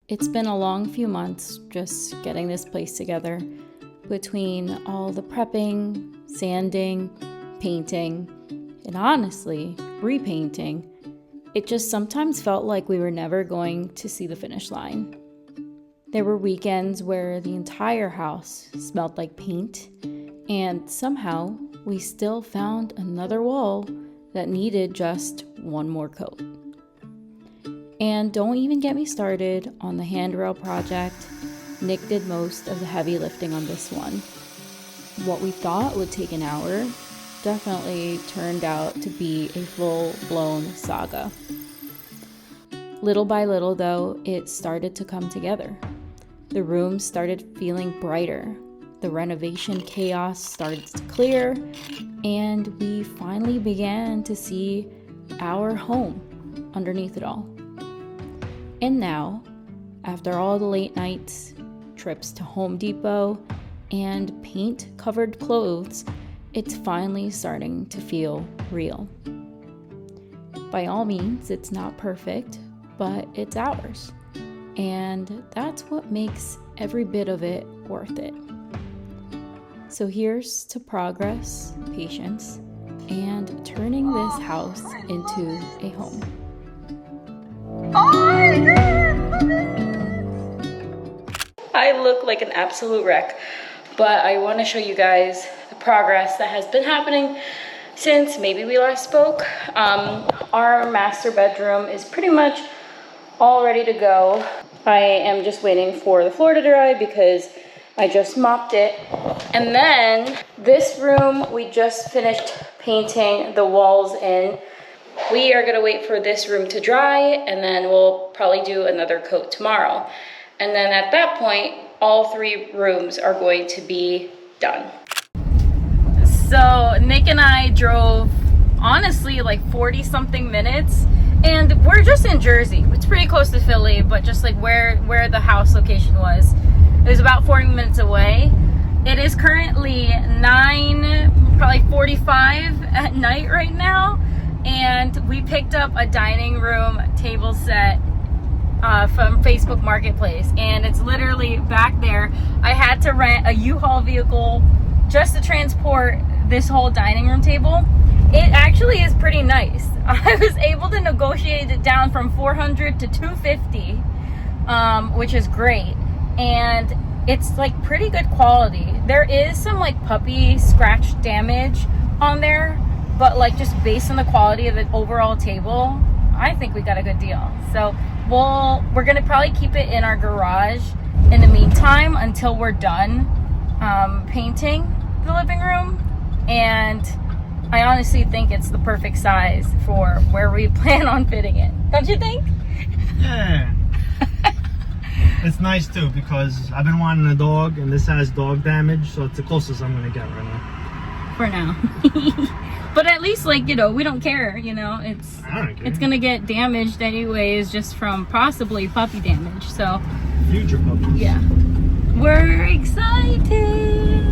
It's been a long few months just getting this place together, between all the prepping, sanding, painting, and honestly, repainting. It just sometimes felt like we were never going to see the finish line. There were weekends where the entire house smelled like paint, and somehow we still found another wall that needed just one more coat. And don't even get me started on the handrail project. Nick did most of the heavy lifting on this one. What we thought would take an hour definitely turned out to be a full-blown saga. Little by little, though, it started to come together. The room started feeling brighter. The renovation chaos started to clear, and we finally began to see our home underneath it all. And now, after all the late nights, trips to Home Depot, and paint-covered clothes, it's finally starting to feel real. By all means, it's not perfect, but it's ours. And that's what makes every bit of it worth it. So here's to progress, patience, and turning this house into a home. I look like an absolute wreck, but I want to show you guys the progress that has been happening since maybe we last spoke. Our master bedroom is pretty much all ready to go. I am just waiting for the floor to dry because I just mopped it. And then this room, we just finished painting the walls in. We are gonna wait for this room to dry, and then we'll probably do another coat tomorrow. And then at that point, all three rooms are going to be done. So Nick and I drove, honestly, like 40 something minutes, and we're just in Jersey. It's pretty close to Philly, but just like where the house location was. It was about 40 minutes away. It is currently 9:45 at night right now. And we picked up a dining room table set from Facebook Marketplace, and it's literally back there. I had to rent a U-Haul vehicle just to transport this whole dining room table. It actually is pretty nice. I was able to negotiate it down from $400 to $250, which is great, and it's like pretty good quality. There is some like puppy scratch damage on there, but like just based on the quality of the overall table, I think we got a good deal. So we're gonna probably keep it in our garage in the meantime until we're done painting the living room. And I honestly think it's the perfect size for where we plan on fitting it. Don't you think? Yeah. It's nice too because I've been wanting a dog, and this has dog damage, so it's the closest I'm gonna get right now. For now. But at least, like, you know, we don't care, you know, I don't care. it's gonna get damaged anyways, just from possibly puppy damage. So Future puppies. yeah, we're excited.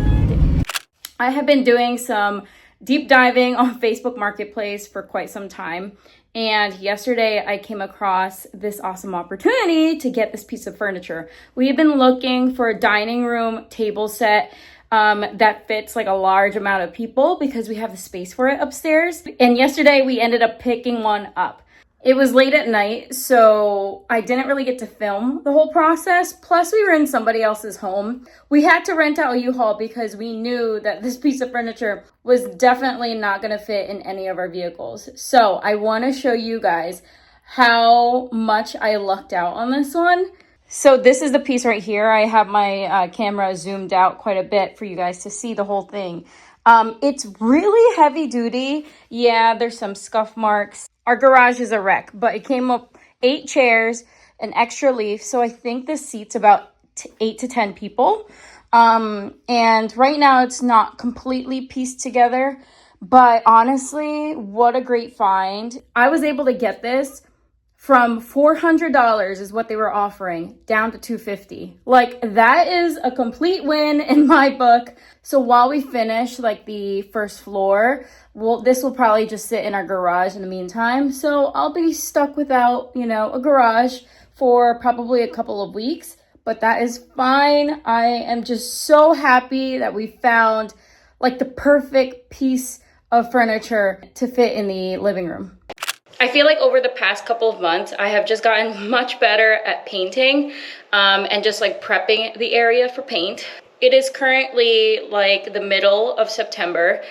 I have been doing some deep diving on Facebook Marketplace for quite some time, and yesterday I came across this awesome opportunity to get this piece of furniture. We have been looking for a dining room table set that fits like a large amount of people because we have the space for it upstairs. And yesterday we ended up picking one up. It was late at night, so I didn't really get to film the whole process. Plus we were in somebody else's home. We had to rent out a U-Haul because we knew that this piece of furniture was definitely not gonna fit in any of our vehicles. So I wanna show you guys how much I lucked out on this one. So this is the piece right here. I have my camera zoomed out quite a bit for you guys to see the whole thing. It's really heavy duty. Yeah, there's some scuff marks. Our garage is a wreck, but it came up 8 chairs, an extra leaf. So I think this seats about 8 to 10 people. And right now it's not completely pieced together, but honestly, what a great find. I was able to get this from $400 is what they were offering down to $250. Like, that is a complete win in my book. So while we finish like the first floor, this will probably just sit in our garage in the meantime. So I'll be stuck without, you know, a garage for probably a couple of weeks, but that is fine. I am just so happy that we found like the perfect piece of furniture to fit in the living room. I feel like over the past couple of months, I have just gotten much better at painting and just like prepping the area for paint. It is currently like the middle of September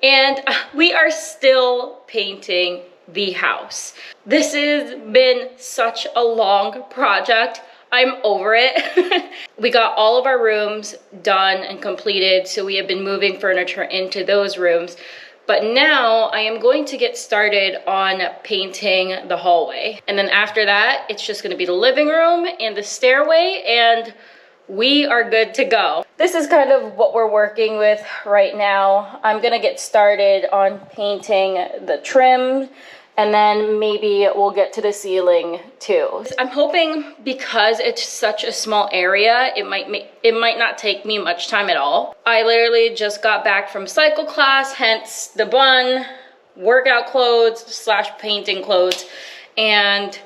and we are still painting the house. This has been such a long project. I'm over it. We got all of our rooms done and completed, so we have been moving furniture into those rooms. But now I am going to get started on painting the hallway. And then after that, it's just gonna be the living room and the stairway, and we are good to go. This is kind of what we're working with right now. I'm gonna get started on painting the trim, and then maybe we'll get to the ceiling too. I'm hoping because it's such a small area, it might not take me much time at all. I literally just got back from cycle class, hence the bun, workout clothes / painting clothes, and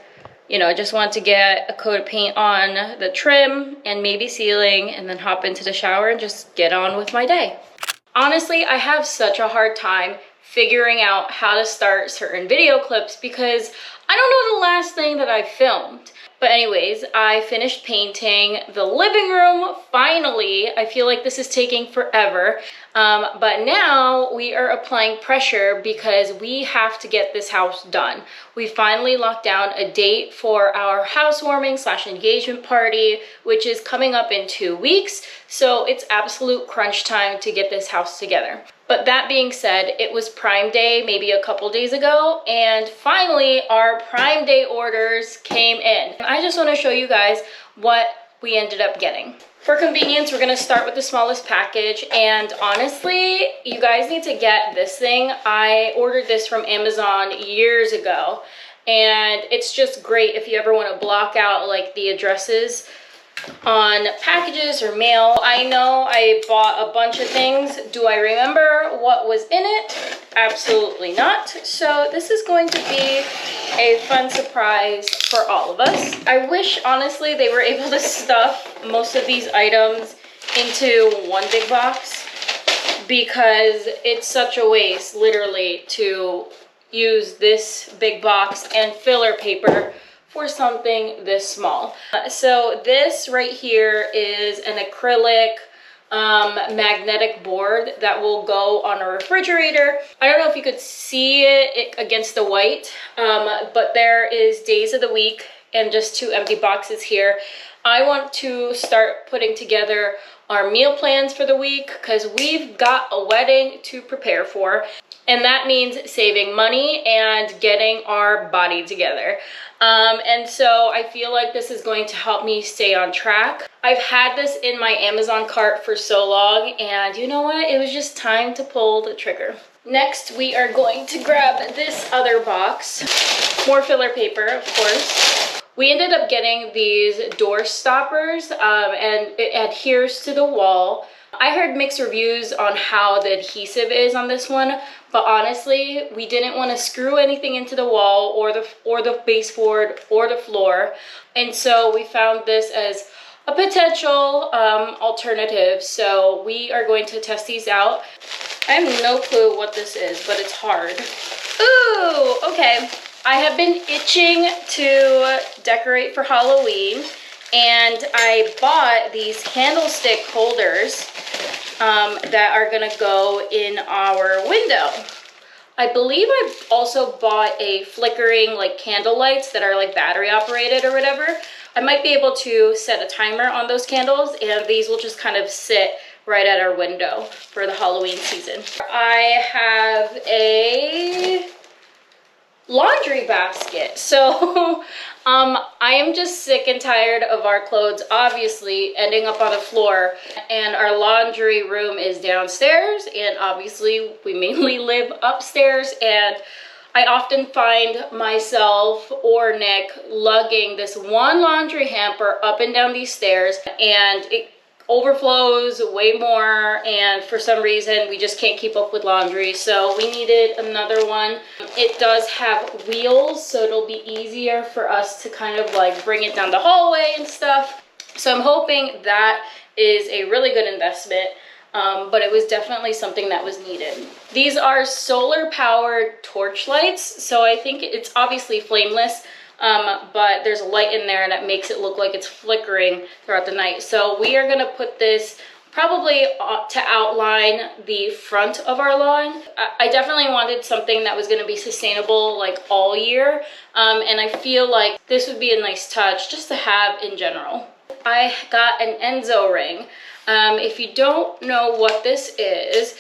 you know, I just want to get a coat of paint on the trim and maybe ceiling, and then hop into the shower and just get on with my day. Honestly, I have such a hard time figuring out how to start certain video clips because I don't know the last thing that I filmed. But anyways, I finished painting the living room, finally. I feel like this is taking forever. But now we are applying pressure because we have to get this house done. We finally locked down a date for our housewarming / engagement party, which is coming up in 2 weeks. So it's absolute crunch time to get this house together. But that being said, it was Prime Day maybe a couple days ago, and finally our Prime Day orders came in. I just want to show you guys what we ended up getting. For convenience, we're gonna start with the smallest package, and honestly, you guys need to get this thing. I ordered this from Amazon years ago, and it's just great if you ever want to block out like the addresses on packages or mail. I know I bought a bunch of things. Do I remember what was in it? Absolutely not. So this is going to be a fun surprise for all of us. I wish, honestly, they were able to stuff most of these items into one big box because it's such a waste, literally, to use this big box and filler paper for something this small. So this right here is an acrylic magnetic board that will go on a refrigerator. I don't know if you could see it against the white, but there is days of the week and just 2 empty boxes here. I want to start putting together our meal plans for the week because we've got a wedding to prepare for, and that means saving money and getting our body together. And so I feel like this is going to help me stay on track. I've had this in my Amazon cart for so long, and you know what? It was just time to pull the trigger. Next, we are going to grab this other box. More filler paper, of course. We ended up getting these door stoppers, and it adheres to the wall. I heard mixed reviews on how the adhesive is on this one, but honestly, we didn't want to screw anything into the wall or the baseboard or the floor, and so we found this as a potential alternative. So we are going to test these out. I have no clue what this is, but it's hard. Ooh, okay. I have been itching to decorate for Halloween, and I bought these candlestick holders that are gonna go in our window. I believe I also bought a flickering like candle lights that are like battery operated or whatever. I might be able to set a timer on those candles, and these will just kind of sit right at our window for the Halloween season. I have a laundry basket. So I am just sick and tired of our clothes obviously ending up on the floor, and our laundry room is downstairs, and obviously we mainly live upstairs, and I often find myself or Nick lugging this one laundry hamper up and down these stairs, and it overflows way more, and for some reason we just can't keep up with laundry, so we needed another one. It does have wheels, so it'll be easier for us to kind of like bring it down the hallway and stuff. So I'm hoping that is a really good investment, but it was definitely something that was needed. These are solar powered torch lights, so I think it's obviously flameless, but there's a light in there that makes it look like it's flickering throughout the night. So we are gonna put this probably to outline the front of our lawn. I definitely wanted something that was gonna be sustainable like all year, and I feel like this would be a nice touch just to have in general. I got an Enzo ring. If you don't know what this is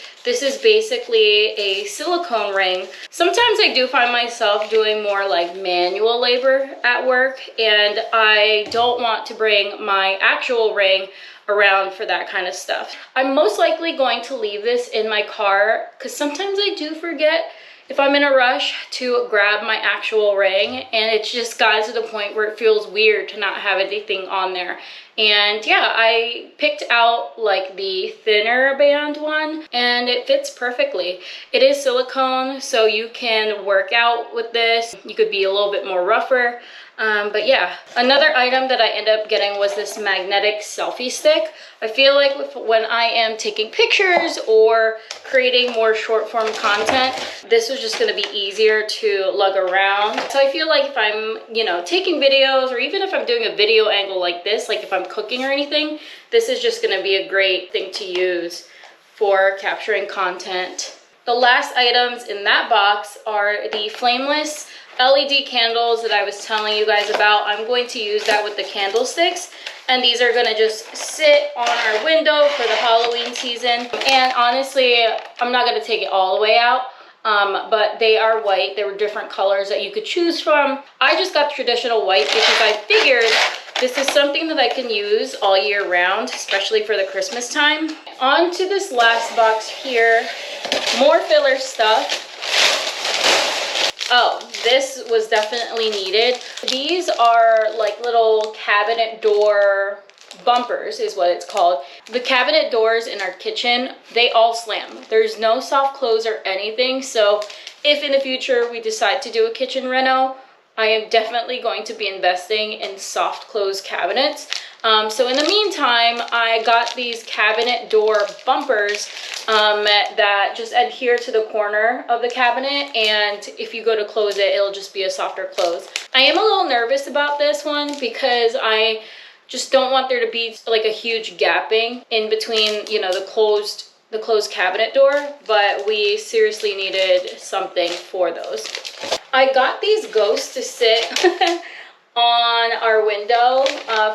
basically a silicone ring. Sometimes I do find myself doing more like manual labor at work, and I don't want to bring my actual ring around for that kind of stuff. I'm most likely going to leave this in my car because sometimes I do forget if I'm in a rush to grab my actual ring, and it's just gotten to the point where it feels weird to not have anything on there. And yeah, I picked out like the thinner band one, and it fits perfectly. It is silicone, so you can work out with this. You could be a little bit more rougher. But yeah, another item that I ended up getting was this magnetic selfie stick. I feel like when I am taking pictures or creating more short form content, this was just gonna be easier to lug around. So I feel like if I'm, you know, taking videos, or even if I'm doing a video angle like this, like if I'm cooking or anything, this is just gonna be a great thing to use for capturing content. The last items in that box are the flameless LED candles that I was telling you guys about. I'm going to use that with the candlesticks, and these are gonna just sit on our window for the Halloween season. And honestly, I'm not gonna take it all the way out, but they are white. There were different colors that you could choose from. I just got traditional white because I figured this is something that I can use all year round, especially for the Christmas time. On to this last box here, more filler stuff. Oh, this was definitely needed. These are like little cabinet door bumpers is what it's called. The cabinet doors in our kitchen, they all slam. There's no soft close or anything. So if in the future we decide to do a kitchen reno, I am definitely going to be investing in soft close cabinets. So in the meantime, I got these cabinet door bumpers that just adhere to the corner of the cabinet, and if you go to close it, it'll just be a softer close. I am a little nervous about this one because I just don't want there to be like a huge gapping in between, you know, the closed cabinet door, but we seriously needed something for those. I got these ghosts to sit on our window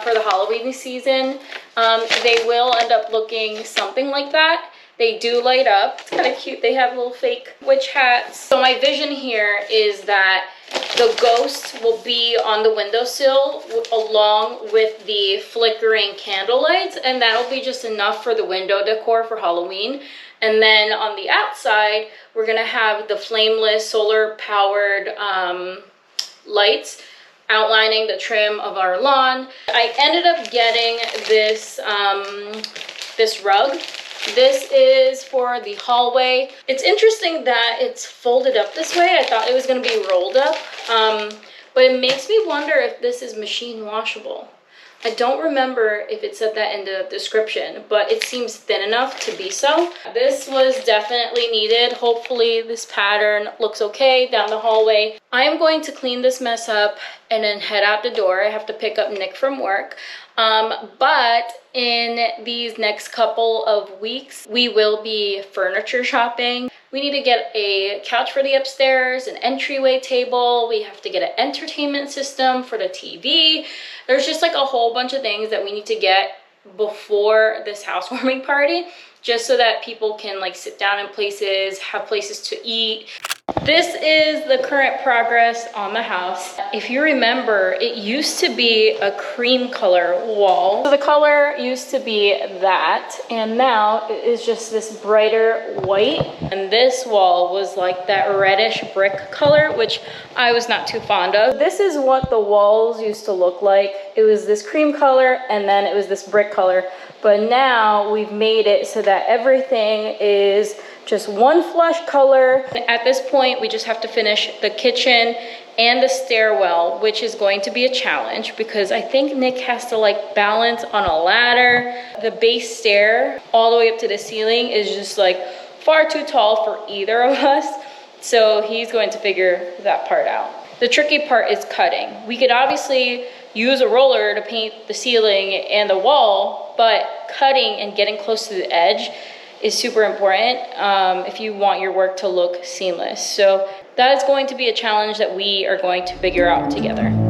for the Halloween season. They will end up looking something like that. They do light up. It's kind of cute. They have little fake witch hats. So my vision here is that the ghosts will be on the windowsill along with the flickering candle lights, and that'll be just enough for the window decor for Halloween. And then on the outside, we're gonna have the flameless solar powered lights outlining the trim of our lawn. I ended up getting this this rug. This is for the hallway. It's interesting that it's folded up this way. I thought it was going to be rolled up, but it makes me wonder if this is machine washable. I don't remember if it said that in the description, but it seems thin enough to be so. This was definitely needed. Hopefully this pattern looks okay down the hallway. I am going to clean this mess up and then head out the door. I have to pick up Nick from work. But in these next couple of weeks, we will be furniture shopping. We need to get a couch for the upstairs, an entryway table. We have to get an entertainment system for the TV. There's just like a whole bunch of things that we need to get before this housewarming party, just so that people can like sit down in places, have places to eat. This is the current progress on the house. If you remember, it used to be a cream color wall. So the color used to be that, and now it is just this brighter white. And this wall was like that reddish brick color, which I was not too fond of. This is what the walls used to look like. It was this cream color, and then it was this brick color. But now we've made it so that everything is just one flush color. At this point, we just have to finish the kitchen and the stairwell, which is going to be a challenge because I think Nick has to like balance on a ladder. The base stair all the way up to the ceiling is just like far too tall for either of us. So he's going to figure that part out. The tricky part is cutting. We could obviously use a roller to paint the ceiling and the wall, but cutting and getting close to the edge is super important if you want your work to look seamless. So that is going to be a challenge that we are going to figure out together.